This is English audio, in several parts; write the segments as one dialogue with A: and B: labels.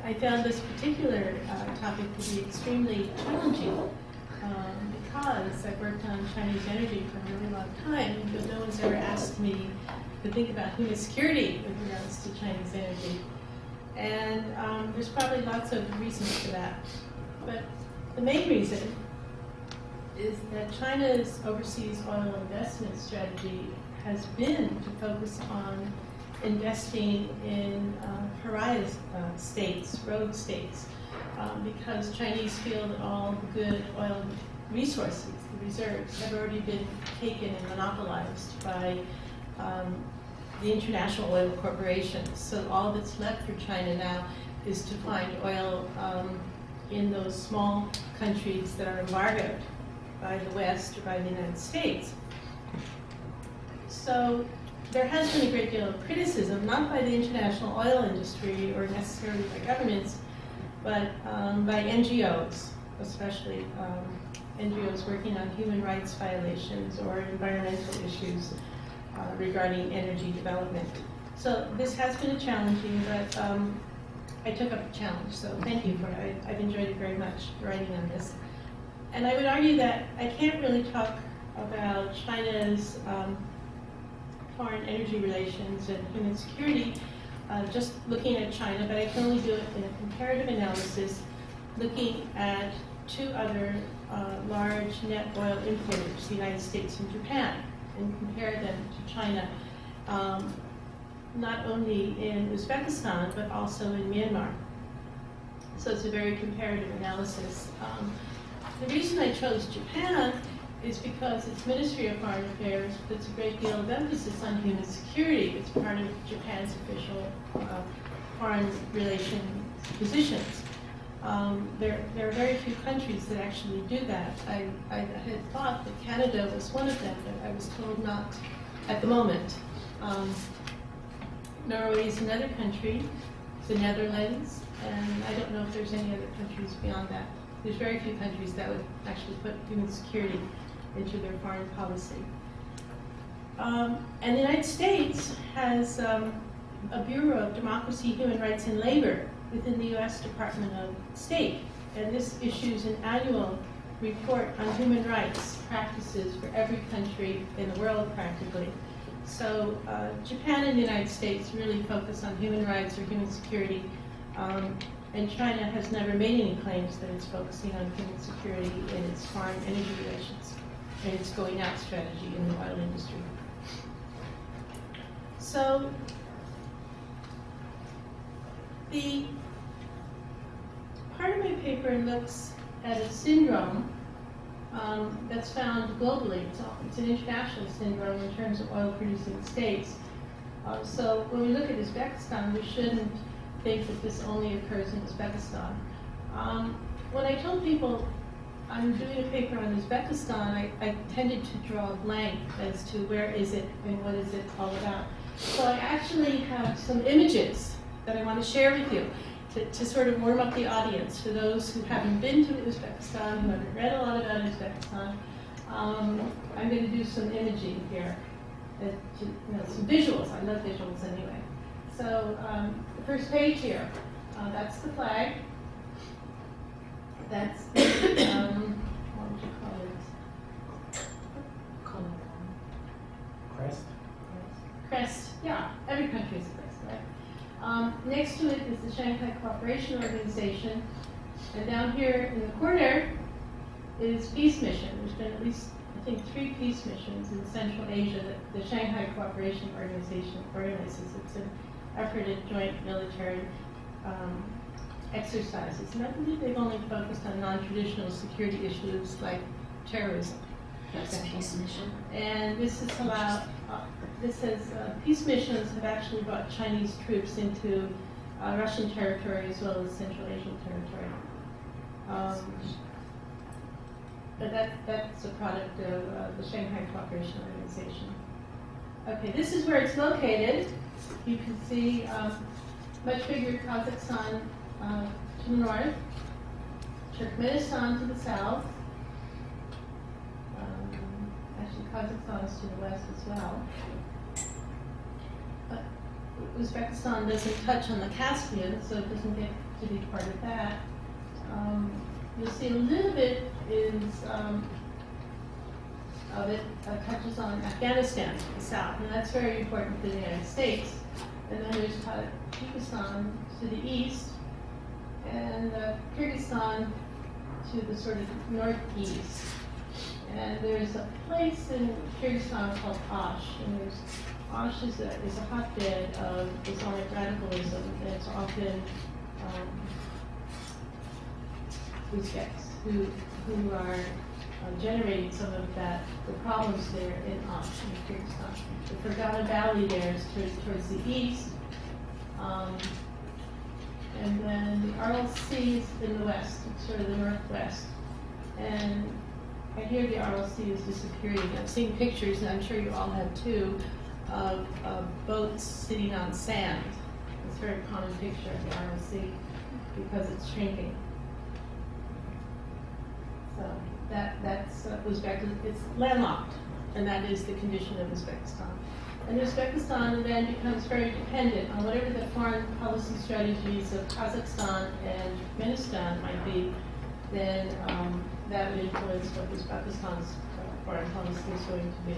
A: I found this particular topic to be extremely challenging because I've worked on Chinese energy for a really long time, but no one's ever asked me to think about human security with regards to Chinese energy. And there's probably lots of reasons for that. But the main reason is that China's overseas oil investment strategy has been to focus on investing in pariah states, rogue states, because Chinese feel that all the good oil resources, the reserves, have already been taken and monopolized by the international oil corporations. So all that's left for China now is to find oil in those small countries that are embargoed by the West or by the United States. So there has been a great deal of criticism, not by the international oil industry or necessarily by governments, but by NGOs, especially NGOs working on human rights violations or environmental issues regarding energy development. So this has been a challenging, but I took up the challenge, so thank you for it. I've enjoyed it very much, writing on this. And I would argue that I can't really talk about China's foreign energy relations and human security just looking at China, but I can only do it in a comparative analysis looking at two other large net oil importers, the United States and Japan, and compare them to China, not only in Uzbekistan, but also in Myanmar. So it's a very comparative analysis. The reason I chose Japan is because its Ministry of Foreign Affairs puts a great deal of emphasis on human security. It's part of Japan's official foreign relations positions. There are very few countries that actually do that. I had thought that Canada was one of them, but I was told not at the moment. Norway is another country, the Netherlands, and I don't know if there's any other countries beyond that. There's very few countries that would actually put human security into their foreign policy. And the United States has a Bureau of Democracy, Human Rights, and Labor within the U.S. Department of State. And this issues an annual report on human rights practices for every country in the world, practically. So Japan and the United States really focus on human rights or human security. And China has never made any claims that it's focusing on human security in its foreign energy relations and its going out strategy in the oil industry. So the part of my paper looks at a syndrome that's found globally. It's an international syndrome in terms of oil-producing states. So when we look at Uzbekistan, we shouldn't think that this only occurs in Uzbekistan. When I told people I'm doing a paper on Uzbekistan, I tended to draw a blank as to where is it and what is it all about. So I actually have some images that I want to share with you to sort of warm up the audience for those who haven't been to Uzbekistan, who haven't read a lot about Uzbekistan. I'm going to do some imaging here, some visuals. I love visuals anyway. So the first page here, that's the flag. That's the, what would you call it?
B: Crest?
A: Crest, yeah. Every country has a crest, right? Next to it is the Shanghai Cooperation Organization. And down here in the corner is Peace Mission. There's been at least, I think, 3 peace missions in Central Asia that the Shanghai Cooperation Organization organizes. It's an effort at joint military exercises. And I believe they've only focused on non-traditional security issues like terrorism.
C: That's a peace mission.
A: And this has allowed, peace missions have actually brought Chinese troops into Russian territory as well as Central Asian territory. But that's a product of the Shanghai Cooperation Organization. Okay, this is where it's located. You can see much bigger Kazakhstan to the north, Turkmenistan to the south. Actually, Kazakhstan is to the west as well. But Uzbekistan doesn't touch on the Caspian, so it doesn't get to be part of that. You'll see a little bit of it touches on Afghanistan to the south, and that's very important for the United States. And then there's Tajikistan to the east, and Kyrgyzstan to the sort of northeast. And there's a place in Kyrgyzstan called Osh, and Osh is a hotbed of Islamic radicalism, and it's often Uzbeks who are generating some of the problems there in Osh, in Kyrgyzstan. The Fergana Valley there is towards the east, and then the Aral Sea is in the west, it's sort of the northwest. And I hear the Aral Sea is disappearing. I've seen pictures, and I'm sure you all have too, of boats sitting on sand. It's a very common picture of the Aral Sea because it's shrinking. So that's Uzbekistan. It's landlocked, and that is the condition of Uzbekistan. And Uzbekistan then becomes very dependent on whatever the foreign policy strategies of Kazakhstan and Turkmenistan might be, then that would influence what Uzbekistan's foreign policy is going to be.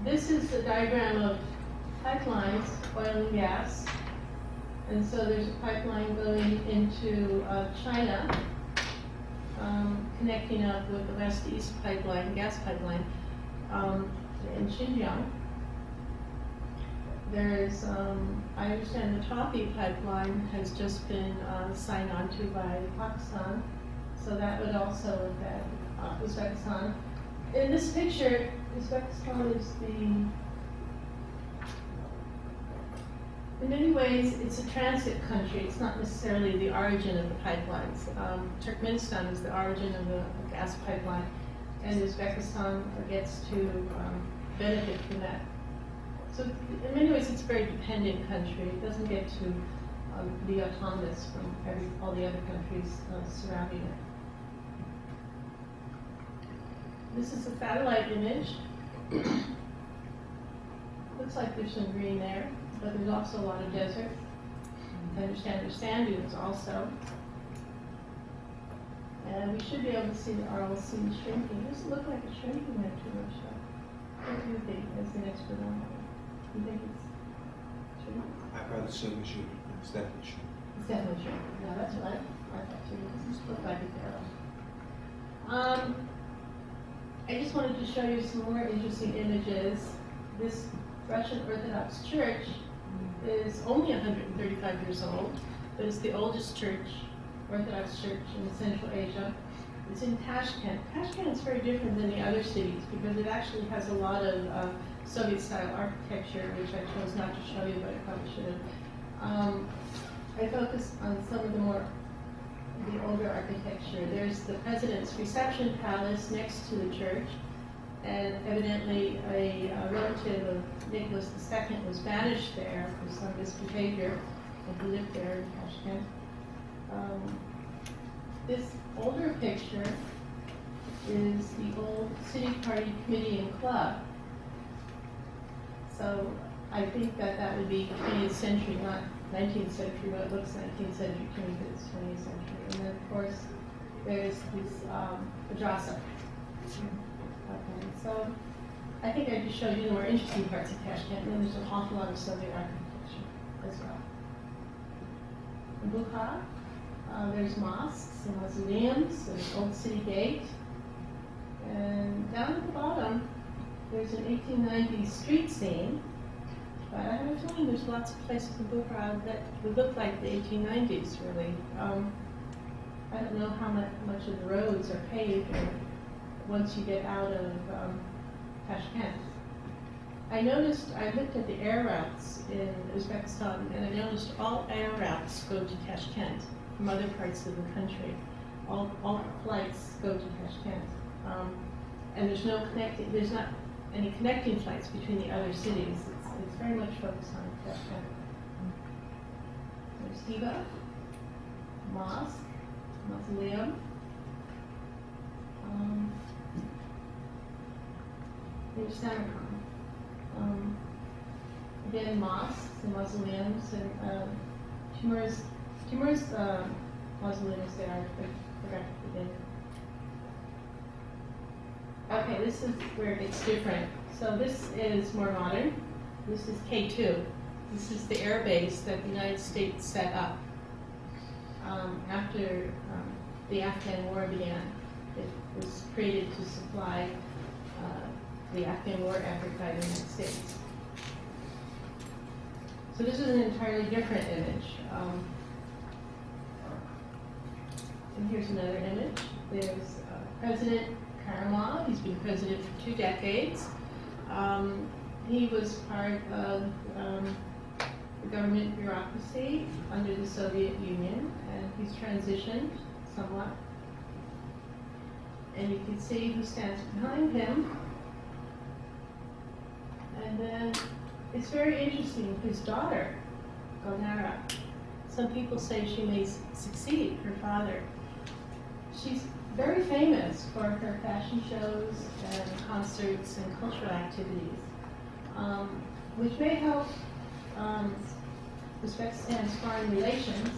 A: This is a diagram of pipelines, oil and gas. And so there's a pipeline going into China, connecting up with the west-east pipeline, gas pipeline, in Xinjiang. There's, I understand the Tapi pipeline has just been signed on to by Pakistan, so that would also affect Uzbekistan. In this picture, Uzbekistan is in many ways, it's a transit country. It's not necessarily the origin of the pipelines. Turkmenistan is the origin of the gas pipeline, and Uzbekistan gets to benefit from that. So in many ways, it's a very dependent country. It doesn't get to be autonomous from all the other countries surrounding it. This is a satellite image. Looks like there's some green there, but there's also a lot of desert. I understand there's sand dunes also. And we should be able to see the Aral Sea shrinking. It doesn't look like it's shrinking there too much, though. What do you think as the expert on it? You think it's shrinking?
D: I'd rather say we should. It's definitely shrinking.
A: It's definitely shrinking. No, that's what I thought too. It doesn't look like it there. I just wanted to show you some more interesting images. This Russian Orthodox Church is only 135 years old, but it's the oldest church, Orthodox church in Central Asia. It's in Tashkent. Tashkent is very different than the other cities because it actually has a lot of Soviet-style architecture, which I chose not to show you, but I probably should have. I focused on some of the older architecture. There's the president's reception palace next to the church, and evidently a relative of Nicholas II was banished there for some misbehavior, and he lived there in Tashkent. This older picture is the old City Party Committee and Club. So I think that would be 20th century, not 19th century, but it looks 19th century to me, but it's 20th century. And then, of course, there's this madrasa. Okay, so I think I just showed you the more interesting parts of Tashkent, and then there's an awful lot of Soviet architecture as well. In Bukhara, there's mosques and mausoleums, there's Old City Gate, and down at the bottom, there's an 1890s street scene. But I have a feeling there's lots of places in Bukhara that would look like the 1890s, really. I don't know how much of the roads are paved once you get out of Tashkent. I looked at the air routes in Uzbekistan, and I noticed all air routes go to Tashkent from other parts of the country. All flights go to Tashkent. And there's not any connecting flights between the other cities. It's very much focused on Tashkent. There's Hiva, mosque, mausoleum. There's Samarkand. Again, mosques and mausoleums and Timur's mausoleum is there. I forgot to put it in. Okay, this is where it gets different. So this is more modern. This is K2. This is the air base that the United States set up after the Afghan war began. It was created to supply the Afghan war effort by the United States. So this is an entirely different image. And here's another image. There's President Karimov. He's been president for 2 decades. He was part of the government bureaucracy under the Soviet Union, and he's transitioned somewhat. And you can see who stands behind him. And then it's very interesting, his daughter, Gulnara. Some people say she may succeed her father. She's very famous for her fashion shows and concerts and cultural activities, which may help Uzbekistan's foreign relations.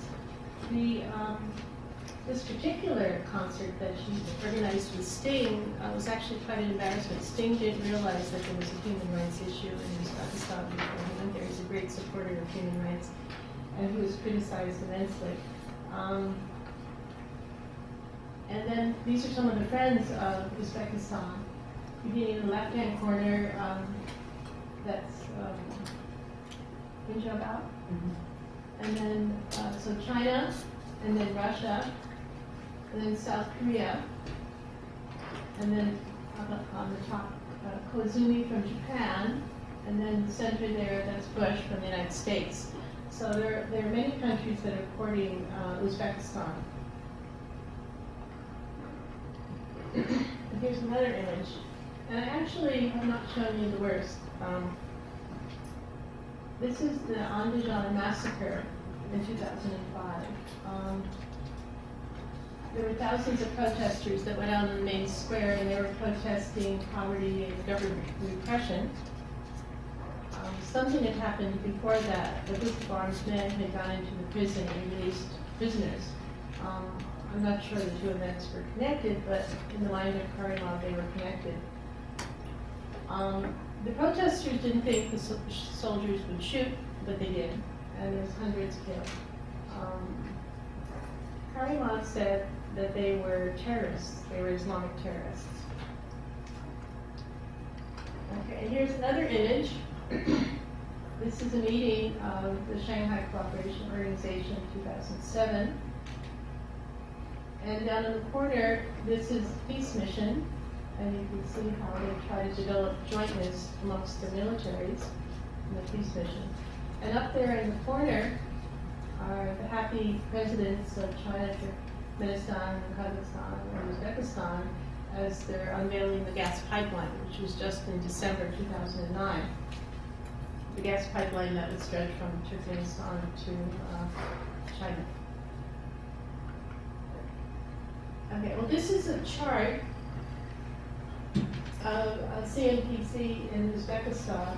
A: This particular concert that she organized with Sting was actually quite an embarrassment. Sting didn't realize that there was a human rights issue in Uzbekistan before he went there. He's a great supporter of human rights, and he was criticized immensely. And then these are some of the friends of Uzbekistan. Beginning in the left-hand corner, that's Punjab. And then, so China, and then Russia, and then South Korea, and then on the top, Koizumi from Japan, and then the center there, that's Bush from the United States. So there are many countries that are courting Uzbekistan. Here's another image. And I actually have not shown you the worst. This is the Andijan massacre in 2005. There were thousands of protesters that went out on the main square, and they were protesting poverty and government repression. Something had happened before that. A group of armed men had gone into the prison and released prisoners. I'm not sure the two events were connected, but in the mind of Karimov, they were connected. The protesters didn't think the soldiers would shoot, but they did, and there's hundreds killed. Karimov said that they were terrorists. They were Islamic terrorists. Okay, and here's another image. This is a meeting of the Shanghai Cooperation Organization in 2007. And down in the corner, this is the peace mission. And you can see how they try to develop jointness amongst their militaries in the peace mission. And up there in the corner are the happy presidents of China, Turkmenistan, Kazakhstan, and Uzbekistan as they're unveiling the gas pipeline, which was just in December 2009. The gas pipeline that would stretch from Turkmenistan to China. Okay, well, this is a chart of CNPC in Uzbekistan,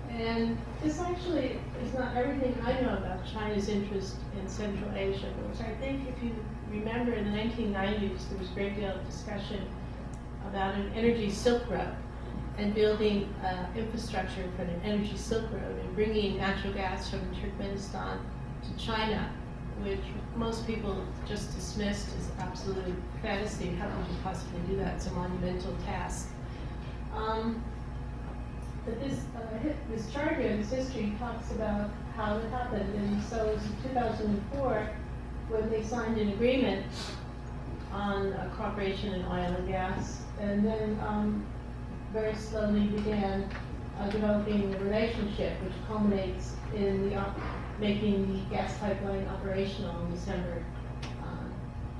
A: and this actually is not everything I know about China's interest in Central Asia, which I think if you remember in the 1990s there was a great deal of discussion about an energy silk road and building infrastructure for an energy silk road and bringing natural gas from Turkmenistan to China, which most people just dismissed as absolute fantasy. How could you possibly do that? It's a monumental task. But this chart here, this history, talks about how it happened. And so it was in 2004 when they signed an agreement on cooperation in oil and gas, and then very slowly began developing a relationship, which culminates in making the gas pipeline operational in December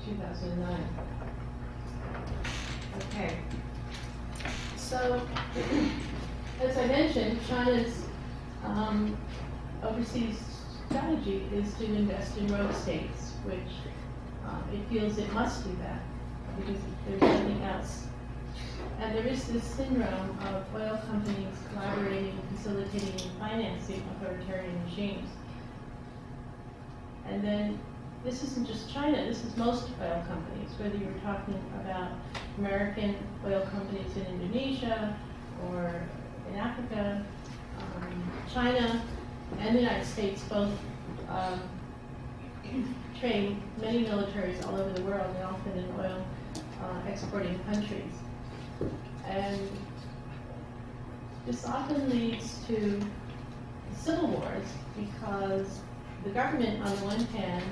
A: 2009. Okay. So, as I mentioned, China's overseas strategy is to invest in rogue states, which it feels it must do that because there's nothing else. And there is this syndrome of oil companies collaborating, facilitating, and financing authoritarian regimes. And then this isn't just China, this is most oil companies, whether you're talking about American oil companies in Indonesia or in Africa, China and the United States both train many militaries all over the world, and often in oil exporting countries. And this often leads to civil wars because the government, on the one hand,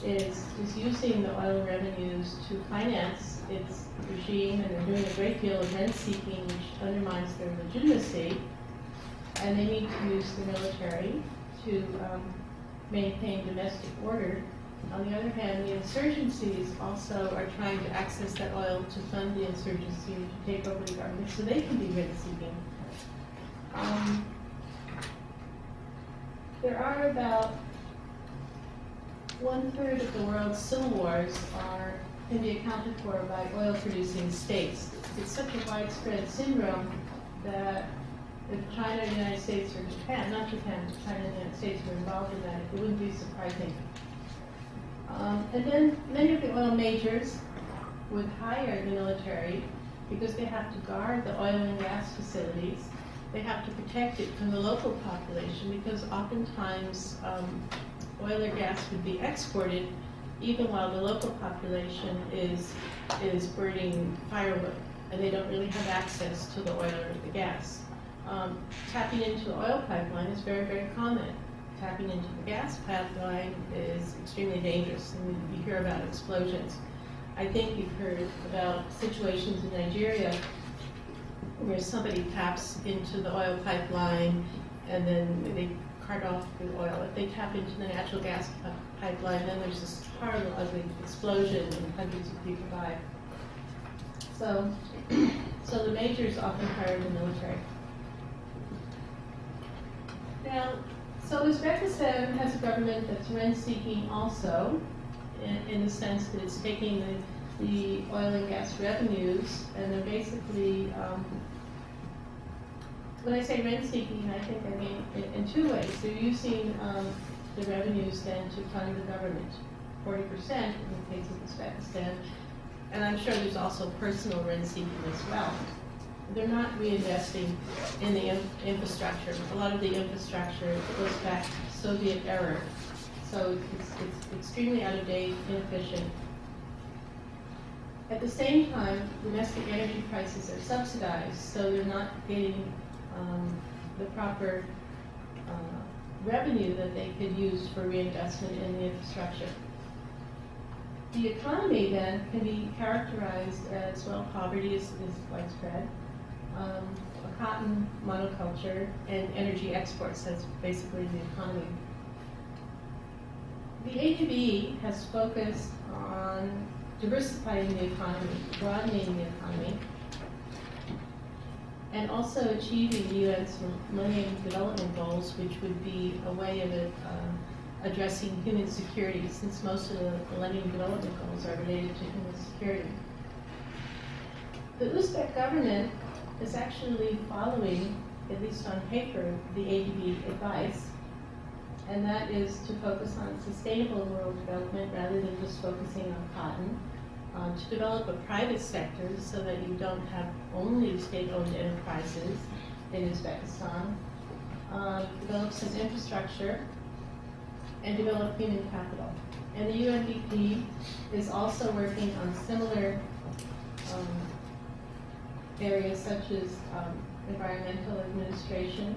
A: is using the oil revenues to finance its regime, and they're doing a great deal of rent-seeking, which undermines their legitimacy, and they need to use the military to maintain domestic order. On the other hand, the insurgencies also are trying to access that oil to fund the insurgency, to take over the government, so they can be rent-seeking. There are about 1/3 of the world's civil wars can be accounted for by oil-producing states. It's such a widespread syndrome that if China, the United States, or Japan, not Japan, but China and the United States were involved in that, it wouldn't be surprising. And then many of the oil majors would hire the military because they have to guard the oil and gas facilities. They have to protect it from the local population because oftentimes oil or gas would be exported even while the local population is burning firewood, and they don't really have access to the oil or the gas. Tapping into the oil pipeline is very, very common. Tapping into the gas pipeline is extremely dangerous, and you hear about explosions. I think you've heard about situations in Nigeria where somebody taps into the oil pipeline and then they cut off the oil. If they tap into the natural gas pipeline, then there's this horrible, ugly explosion and hundreds of people die. So the majors often hire the military. Now, so Uzbekistan has a government that's rent-seeking also, in the sense that it's taking the oil and gas revenues, and they're basically, when I say rent-seeking, I mean in two ways. They're using the revenues then to fund the government, 40% in the case of Uzbekistan, and I'm sure there's also personal rent-seeking as well. They're not reinvesting in the infrastructure. A lot of the infrastructure goes back to Soviet era, so it's extremely out of date, inefficient. At the same time, domestic energy prices are subsidized, so they're not getting the proper revenue that they could use for reinvestment in the infrastructure. The economy then can be characterized as, well, poverty is widespread, a cotton monoculture, and energy exports. That's basically the economy. The AGB has focused on diversifying the economy, broadening the economy, and also achieving the UN's Millennium Development Goals, which would be a way of addressing human security, since most of the Millennium Development Goals are related to human security. The Uzbek government is actually following, at least on paper, the ADB advice, and that is to focus on sustainable rural development rather than just focusing on cotton, to develop a private sector so that you don't have only state-owned enterprises in Uzbekistan, develop some infrastructure, and develop human capital. And the UNDP is also working on similar areas such as environmental administration,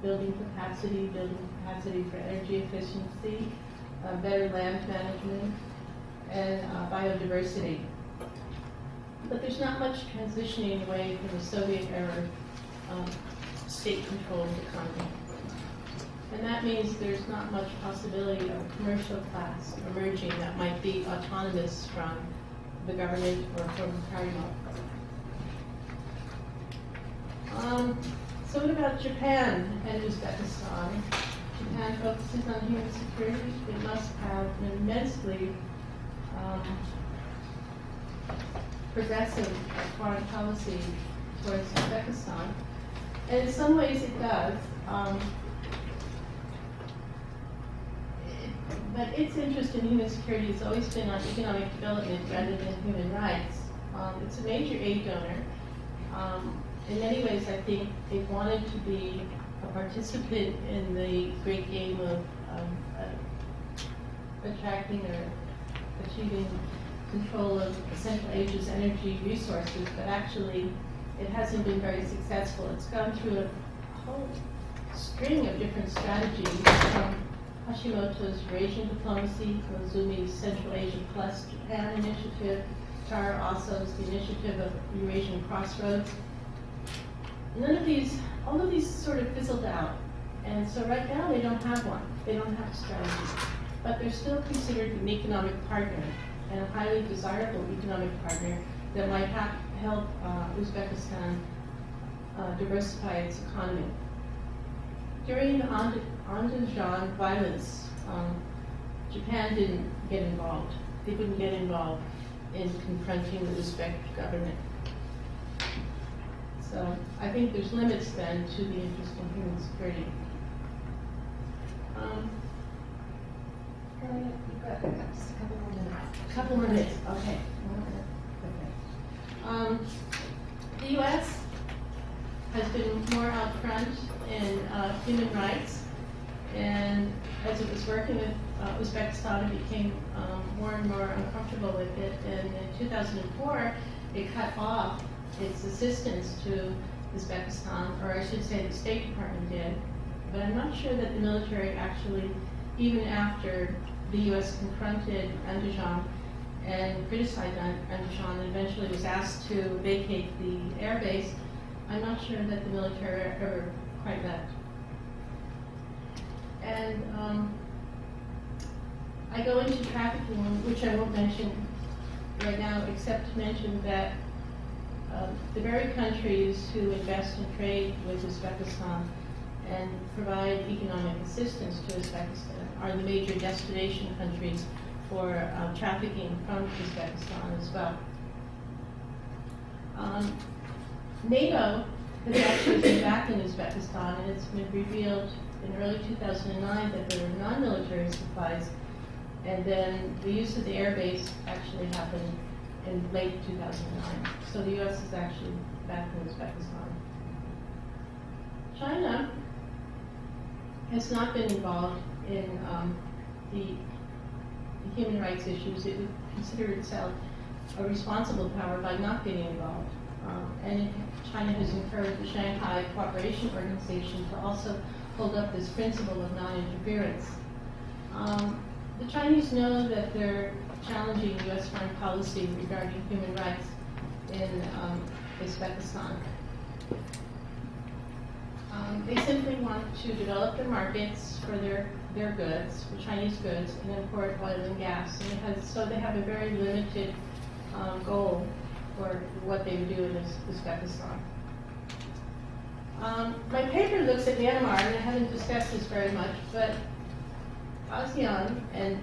A: building capacity for energy efficiency, better land management, and biodiversity. But there's not much transitioning away from the Soviet era state-controlled economy. And that means there's not much possibility of a commercial class emerging that might be autonomous from the government or from Parliament. So what about Japan and Uzbekistan? Japan focuses on human security. It must have an immensely progressive foreign policy towards Uzbekistan. And in some ways it does. But its interest in human security has always been on economic development rather than human rights. It's a major aid donor. In many ways, I think it wanted to be a participant in the great game of attracting or achieving control of Central Asia's energy resources, but actually it hasn't been very successful. It's gone through a whole string of different strategies, from Hashimoto's Eurasian diplomacy, Koizumi's Central Asia plus Japan initiative, Tara Oso's the initiative of Eurasian Crossroads. All of these sort of fizzled out. And so right now they don't have one. They don't have a strategy. But they're still considered an economic partner and a highly desirable economic partner that might help Uzbekistan diversify its economy. During the Andijan violence, Japan didn't get involved. They wouldn't get involved in confronting the Uzbek government. So I think there's limits then to the interest in human security.
C: You've got just a couple more minutes.
A: A couple more minutes, okay. The U.S. has been more out front in human rights, and as it was working with Uzbekistan, it became more and more uncomfortable with it. And in 2004, it cut off its assistance to Uzbekistan, or I should say the State Department did. But I'm not sure that the military actually, even after the U.S. confronted Andijan and criticized Andijan and eventually was asked to vacate the air base, I'm not sure that the military ever quite left. And I go into trafficking, which I won't mention right now, except to mention that the very countries who invest in trade with Uzbekistan and provide economic assistance to Uzbekistan are the major destination countries for trafficking from Uzbekistan as well. NATO has actually been back in Uzbekistan, and it's been revealed in early 2009 that there were non-military supplies, and then the use of the air base actually happened in late 2009. So the U.S. is actually back in Uzbekistan. China has not been involved in the human rights issues. It would consider itself a responsible power by not getting involved. And China has encouraged the Shanghai Cooperation Organization to also hold up this principle of non-interference. The Chinese know that they're challenging U.S. foreign policy regarding human rights in Uzbekistan. They simply want to develop their markets for their goods, for Chinese goods, and import oil and gas. And so they have a very limited goal for what they would do in Uzbekistan. My paper looks at Myanmar, and I haven't discussed this very much, but ASEAN and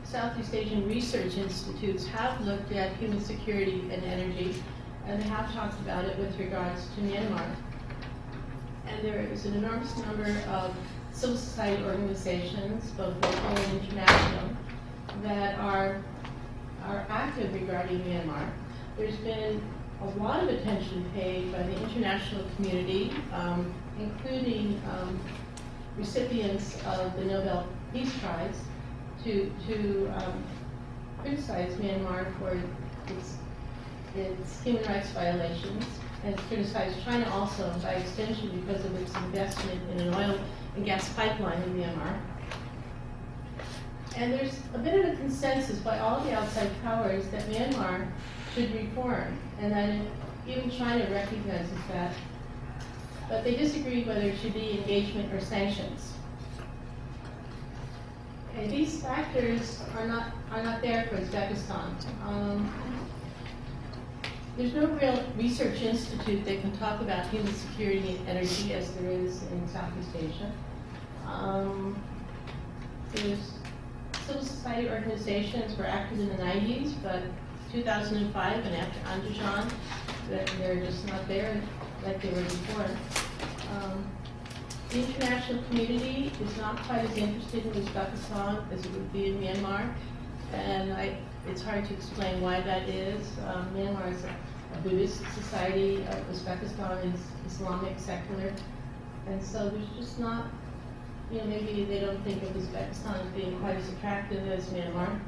A: Southeast Asian research institutes have looked at human security and energy, and they have talked about it with regards to Myanmar. And there is an enormous number of civil society organizations, both local and international, that are active regarding Myanmar. There's been a lot of attention paid by the international community, including recipients of the Nobel Peace Prize, to criticize Myanmar for its human rights violations, and criticize China also by extension because of its investment in an oil and gas pipeline in Myanmar. And there's a bit of a consensus by all the outside powers that Myanmar should reform, and that even China recognizes that. But they disagree whether it should be engagement or sanctions. Okay, these factors are not there for Uzbekistan. There's no real research institute that can talk about human security and energy as there is in Southeast Asia. There's civil society organizations were active in the 90s, but 2005 and after Andijan, they're just not there like they were before. the international community is not quite as interested in Uzbekistan as it would be in Myanmar, and it's hard to explain why that is. Myanmar is a Buddhist society, Uzbekistan is Islamic secular, and so there's just not, maybe they don't think of Uzbekistan as being quite as attractive as Myanmar.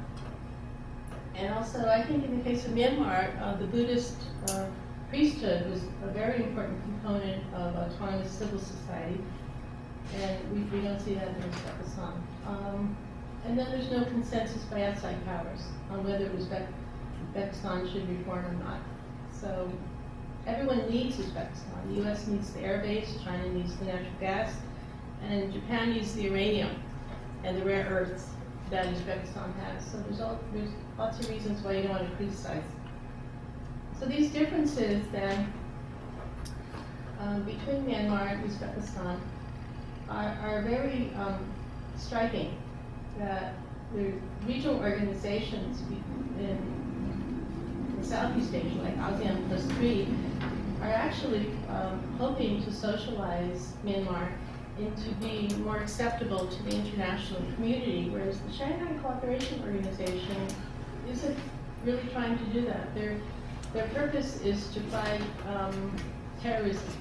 A: And also, I think in the case of Myanmar, the Buddhist priesthood was a very important component of autonomous civil society, and we don't see that in Uzbekistan. And then there's no consensus by outside powers on whether Uzbekistan should reform or not. So everyone needs Uzbekistan. The U.S. needs the air base, China needs the natural gas, and Japan needs the uranium and the rare earths that Uzbekistan has. So there's lots of reasons why you don't want to criticize. So these differences then between Myanmar and Uzbekistan are very striking. That the regional organizations in Southeast Asia, like ASEAN Plus 3, are actually hoping to socialize Myanmar into being more acceptable to the international community, whereas the Shanghai Cooperation Organization isn't really trying to do that. Their purpose is to fight terrorism,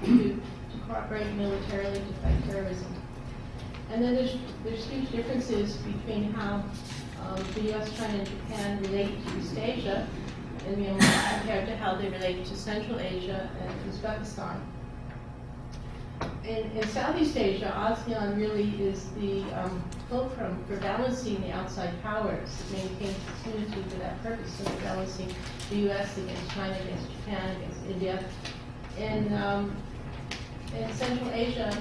A: to cooperate militarily to fight terrorism. And then there's huge differences between how the U.S., China, and Japan relate to East Asia and Myanmar compared to how they relate to Central Asia and Uzbekistan. In Southeast Asia, ASEAN really is the fulcrum for balancing the outside powers. It maintains its unity for that purpose, so they're balancing the U.S. against China, against Japan, against India. In Central Asia,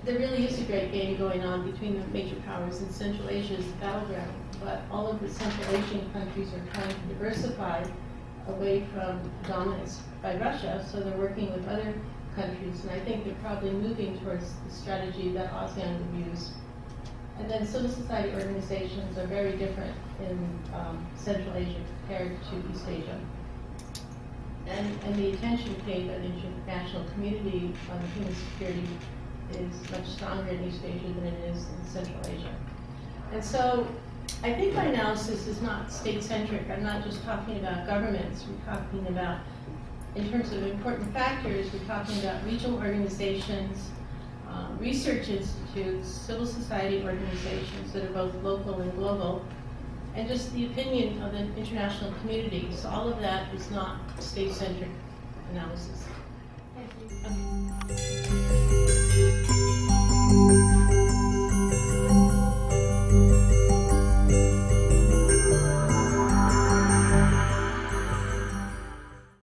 A: there really is a great game going on between the major powers, and Central Asia is the battleground. But all of the Central Asian countries are trying to diversify away from dominance by Russia, so they're working with other countries, and I think they're probably moving towards the strategy that ASEAN would use. And then civil society organizations are very different in Central Asia compared to East Asia. And the attention paid by the international community on human security is much stronger in East Asia than it is in Central Asia. And so I think my analysis is not state-centric. I'm not just talking about governments. We're talking about, in terms of important factors, we're talking about regional organizations, research institutes, civil society organizations that are both local and global, and just the opinion of the international community. So all of that is not state-centric analysis.
C: Thank you.